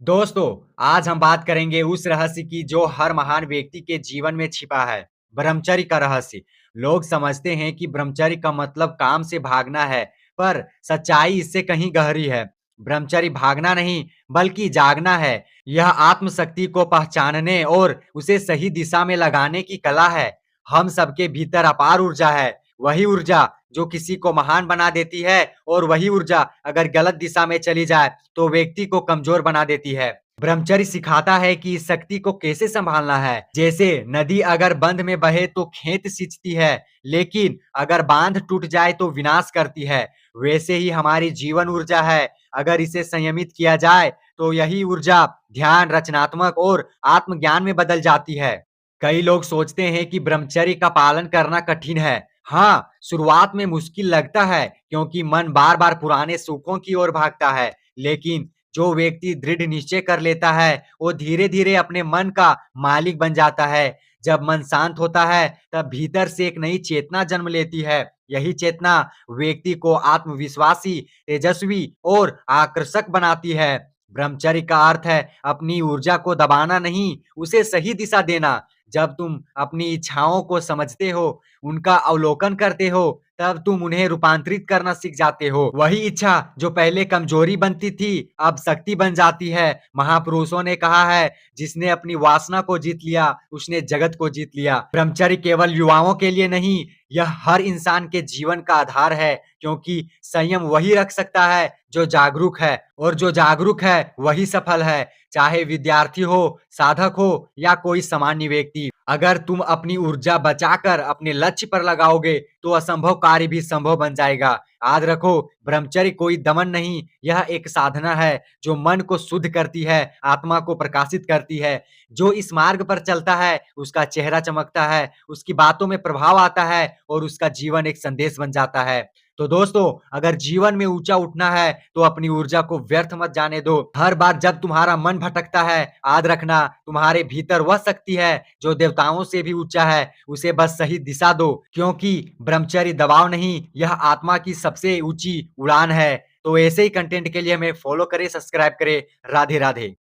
दोस्तों, आज हम बात करेंगे उस रहस्य की जो हर महान व्यक्ति के जीवन में छिपा है, ब्रह्मचर्य का रहस्य। लोग समझते हैं कि ब्रह्मचर्य का मतलब काम से भागना है, पर सच्चाई इससे कहीं गहरी है। ब्रह्मचर्य भागना नहीं, बल्कि जागना है। यह आत्मशक्ति को पहचानने और उसे सही दिशा में लगाने की कला है। हम सबके भीतर अपार ऊर्जा है, वही ऊर्जा जो किसी को महान बना देती है और वही ऊर्जा अगर गलत दिशा में चली जाए तो व्यक्ति को कमजोर बना देती है। ब्रह्मचर्य सिखाता है कि इस शक्ति को कैसे संभालना है। जैसे नदी अगर बंध में बहे तो खेत सींचती है, लेकिन अगर बांध टूट जाए तो विनाश करती है। वैसे ही हमारी जीवन ऊर्जा है, अगर इसे संयमित किया जाए तो यही ऊर्जा ध्यान, रचनात्मक और आत्मज्ञान में बदल जाती है। कई लोग सोचते हैं कि ब्रह्मचर्य का पालन करना कठिन है। हाँ, शुरुआत में मुश्किल लगता है क्योंकि मन बार-बार पुराने सुखों की ओर भागता है। लेकिन जो व्यक्ति दृढ़ निश्चय कर लेता है, वो धीरे-धीरे अपने मन का मालिक बन जाता है। जब मन शांत होता है, तब भीतर से एक नई चेतना जन्म लेती है। यही चेतना व्यक्ति को आत्मविश्वासी, तेजस्वी और आकर्षक बनाती है। ब्रह्मचर्य का अर्थ है अपनी ऊर्जा को दबाना नहीं, उसे सही दिशा देना। जब तुम अपनी इच्छाओं को समझते हो, उनका अवलोकन करते हो, तब तुम उन्हें रूपांतरित करना सीख जाते हो। वही इच्छा जो पहले कमजोरी बनती थी, अब शक्ति बन जाती है। महापुरुषों ने कहा है, जिसने अपनी वासना को जीत लिया, उसने जगत को जीत लिया। ब्रह्मचर्य केवल युवाओं के लिए नहीं, यह हर इंसान के जीवन का आधार है, क्योंकि संयम वही रख सकता है जो जागरूक है, और जो जागरूक है वही सफल है। चाहे विद्यार्थी हो, साधक हो या कोई सामान्य व्यक्ति। अगर तुम अपनी ऊर्जा बचाकर अपने लक्ष्य पर लगाओगे, तो असंभव कार्य भी संभव बन जाएगा। याद रखो, ब्रह्मचर्य कोई दमन नहीं, यह एक साधना है जो मन को शुद्ध करती है, आत्मा को प्रकाशित करती है। जो इस मार्ग पर चलता है, उसका चेहरा चमकता है, उसकी बातों में प्रभाव आता है और उसका जीवन एक संदेश बन जाता है। तो दोस्तों, अगर जीवन में ऊंचा उठना है, तो अपनी ऊर्जा को व्यर्थ मत जाने दो। हर बार जब तुम्हारा मन भटकता है, याद रखना, तुम्हारे भीतर वह शक्ति है जो देवताओं से भी ऊंचा है। उसे बस सही दिशा दो, क्योंकि ब्रह्मचर्य दबाव नहीं, यह आत्मा की सबसे ऊंची उड़ान है। तो ऐसे ही कंटेंट के लिए हमें फॉलो करें, सब्सक्राइब करें। राधे राधे।